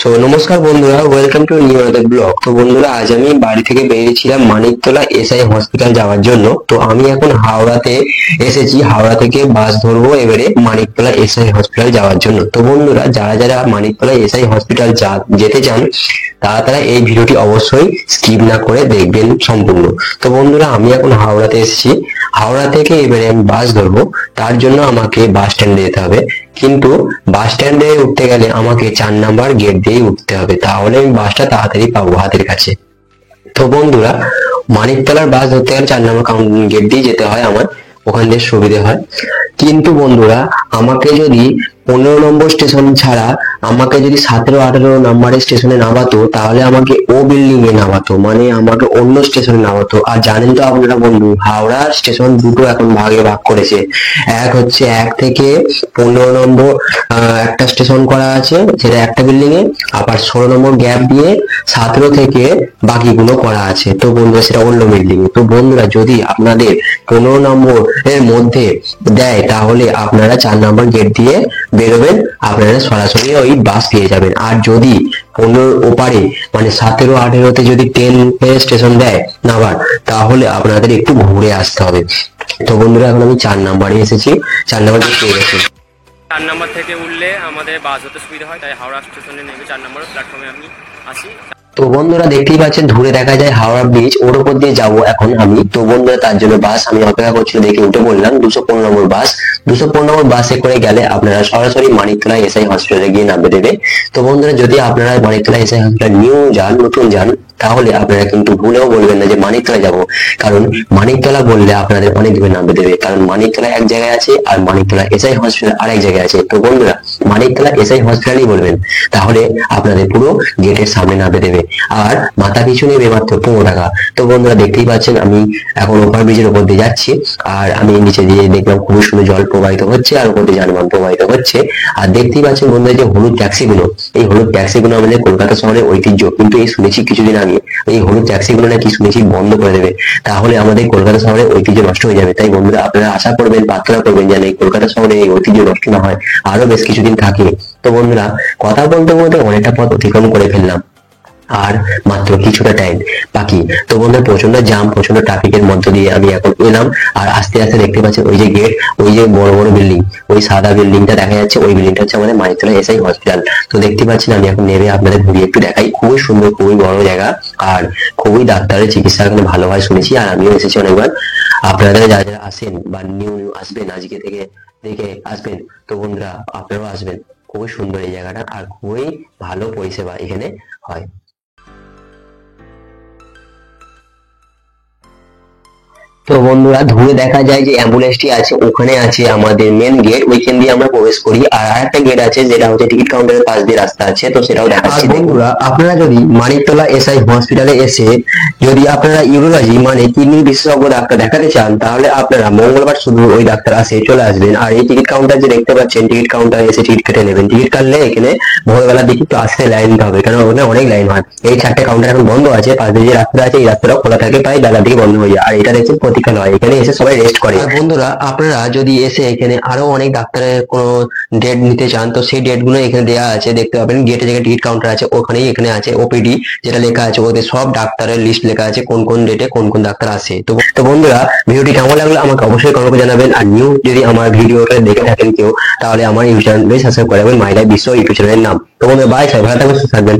নমস্কার বন্ধুরা, welcome to new other blog. তো বন্ধুরা, আজ আমি বাড়ি থেকে বেরিয়েছিলাম মানিকতলা এসআই হসপিটাল যাওয়ার জন্য। তো আমি এখন হাওড়াতে এসেছি, হাওড়া থেকে বাস ধরবো এবারে মানিকতলা এসআই হসপিটাল যাওয়ার জন্য। তো বন্ধুরা, যারা যারা মানিকতলা এসআই হসপিটাল যেতে চান তারা এই ভিডিওটি অবশ্যই স্কিপ না করে দেখবেন সম্পূর্ণ। তো বন্ধুরা, আমি এখন হাওড়াতে এসেছি, হাওড়া থেকে এবারে আমি বাস ধরবো। তার জন্য আমাকে বাস স্ট্যান্ডে যেতে হবে, কিন্তু বাস স্ট্যান্ডে উঠতে গেলে আমাকে 4 নাম্বার গেট দিয়ে উঠতে হবে, তাহলে আমি বাসটা তাড়াতাড়ি পাবো হাতের কাছে। তো বন্ধুরা, মানিকতলার বাস ধরতে গেলে 4 নাম্বার গেট দিয়ে যেতে হয় আমার, ওখান দিয়ে সুবিধে হয়। কিন্তু বন্ধুরা, আমাকে যদি 15 নম্বর স্টেশন ছাড়া আমাকে যদি 17-18 নাম্বারের স্টেশনে নামাতো, তাহলে আমাকে ও বিল্ডিং এ নামাতো, মানে আমাকে অন্য স্টেশনে নামাতো। আর জানেন তো আপনারা বন্ধু, হাওড়া স্টেশন দুটো এখন ভাগে ভাগ করেছে। এক হচ্ছে 1 থেকে 15 নম্বর একটা স্টেশন করা আছে, সেটা একটা বিল্ডিং এ। আবার 16 নম্বর গ্যাপ দিয়ে 17 থেকে বাকিগুলো করা আছে। তো বন্ধুরা, সেটা অন্য বিল্ডিং এ। তো বন্ধুরা, যদি আপনাদের 15 নম্বর এর মধ্যে দেয়, তাহলে আপনারা 4 নাম্বার গেট দিয়ে বেরোবেন, আপনারা সরাসরি ওই বাস পেয়ে যাবেন। আর যদি 15 ওপারে মানে 17-18-তে যদি 10 এর স্টেশন দেয় নামার, তাহলে আপনাদের একটু ঘুরে আসতে হবে। তো বন্ধুরা, এখন আমি 4 নাম্বারে এসেছি, 4 নাম্বার পেয়ে গেছি। 4 নম্বর থেকে উঠলে আমাদের বাস হতে সুবিধা হয়, তাই হাওড়া স্টেশনে নেমে 4 নম্বর প্ল্যাটফর্মে আমি আসি। তো বন্ধুরা, দেখতেই পাচ্ছেন দূরে দেখা যায় হাওড়া ব্রিজ, ওর উপর দিয়ে যাবো এখন আমি। তো বন্ধুরা, তার জন্য বাস আমি অপেক্ষা করছি, দেখে উঠে বললাম 215 নম্বর বাস। 215 নম্বর বাসে করে গেলে আপনারা সরাসরি মানিকতলা এসআই হসপিটালে গিয়ে নামবে দেবে। তো বন্ধুরা, যদি আপনারা মানিকতলা এসআই হসপিটাল নতুন যান, তাহলে আপনারা কিন্তু ভুলেও বলবেন না যে মানিকতলা যাব, কারণ মানিকতলা বললে আপনাদের অনেক দূরে নামবে দেবে। কারণ মানিকতলা এক জায়গায় আছে আর মানিকতলা এসআই হসপিটাল আরেক জায়গায় আছে। তো বন্ধুরা, মানিকতলা এসআই হসপিটালই বলবেন, তাহলে আপনাদের পুরো গেটের সামনে নামবে দেবে। আর মাথা পিছু নেবে মাত্র 15 টাকা। তো বন্ধুরা, দেখতেই পাচ্ছেন আমি এখন ওভারব্রিজের উপর দিয়ে যাচ্ছি, আর আমি নিচে দিয়ে দেখলাম খুবই সুন্দর জল প্রবাহিত হচ্ছে, আর উপর দিয়ে যানবাহন প্রবাহিত হচ্ছে। আর দেখতেই পাচ্ছেন বন্ধুরা, যে হলুদ ট্যাক্সিগুলো, এই হলুদ ট্যাক্সিগুলো আমাদের কলকাতা শহরের ঐতিহ্য। কিন্তু এই শুনেছি কিছুদিন আগে এই হলুদ ট্যাক্সিগুলো নাকি শুনেছি বন্ধ করে দেবে, তাহলে আমাদের কলকাতা শহরের ঐতিহ্য নষ্ট হয়ে যাবে। তাই বন্ধুরা, আপনারা আশা করবেন, প্রার্থনা করবেন যেন এই কলকাতা শহরে এই ঐতিহ্য নষ্ট না হয়, আরো বেশ কিছুদিন থাকে। তো বন্ধুরা, কথা বলতে বলতে অনেকটা পথ অতিক্রম করে ফেললাম, আর মাত্র কিছুটা টাইম বাকি। তো বন্ধুরা, প্রচন্ড জাম, প্রচন্ড ট্রাফিকের মধ্য দিয়ে আমি এখন এলাম। আর আস্তে আস্তে দেখতে পাচ্ছেন ওই যে গেট, ওই যে বড় বড় বিল্ডিং, ওই সাদা বিল্ডিংটা দেখা যাচ্ছে, ওই বিল্ডিংটা হচ্ছে আমাদের মানিকতলা এসআই হসপিটাল। তো দেখতে পাচ্ছেন আমি এখন নেমে আপনাদের ঘুরিয়ে একটু দেখাই। খুবই সুন্দর, খুবই বড় জায়গা, আর খুবই ডাক্তারের চিকিৎসা এখানে ভালো হয় শুনেছি, আর আমিও এসেছি অনেকবার। আপনারা যারা যারা আসেন বা নিউ আসবেন, আজকে থেকে দেখে আসবেন, তো বন্ধুরা আপনারাও আসবেন। খুবই সুন্দর এই জায়গাটা, আর খুবই ভালো পরিষেবা এখানে হয়। তো বন্ধুরা, দূরে দেখা যায় যে অ্যাম্বুলেন্সটি আছে, ওখানে আছে আমাদের মেন গেট, ওইখান দিয়ে আমরা প্রবেশ করি। আর আরেকটা গেট আছে, যেটা হচ্ছে টিকিট কাউন্টারের পাশ দিয়ে রাস্তা আছে, তো সেটাও দেখাচ্ছি। বন্ধুরা, আপনারা যদি মানিকতলা এসআই হসপিটালে এসে যদি আপনারা ইউরোলজি মানে কিডনি বিশেষজ্ঞ ডাক্তার দেখাতে চান, তাহলে আপনারা মঙ্গলবার শুধু ওই ডাক্তার আসে চলে আসবেন। আর এই টিকিট কাউন্টার যে দেখতে পাচ্ছেন, টিকিট কাউন্টারে এসে টিকিট কেটে নেবেন। টিকিট কাটলে এখানে ভোরবেলার দিকে একটু আসতে লাইন দিতে হবে, কারণ ওখানে অনেক লাইন হয়। এই 4টে কাউন্টার এখন বন্ধ আছে, পাশে যে রাস্তা আছে এই রাস্তাটাও খোলা থাকে, প্রায় বেলার দিকে বন্ধ হয়ে যায়। আর এটা দেখছেন প্রতীক্ষালয়, এখানে এসে সবাই রেস্ট করে। আর বন্ধুরা, আপনারা যদি এসে এখানে আরো অনেক ডাক্তারের কোনো ডেট নিতে চান, তো সেই ডেট গুলো এখানে দেওয়া আছে, দেখতে পাবেন। গেটে যেখানে টিকিট কাউন্টার আছে ওখানেই এখানে আছে ওপিডি, যেটা লেখা আছে, ওদের সব ডাক্তারের লিস্ট লেখা আছে, কোন কোন ডেটে কোন কোন ডাক্তার আসে। তো বন্ধুরা, ভিডিওটি কেমন লাগলো আমাকে অবশ্যই কমেন্ট করে জানাবেন। আর নিউ যদি আমার ভিডিওটা দেখে থাকেন কেউ, তাহলে আমার ইউটিউব চ্যানেল সাবস্ক্রাইব করে রাখবেন, মাই লাইফ বিশ্ব ইউটিউব চ্যানেলের নাম। তো বন্ধুরা, বাই, সবাই ভালো থাকবেন, সুস্থ থাকবেন।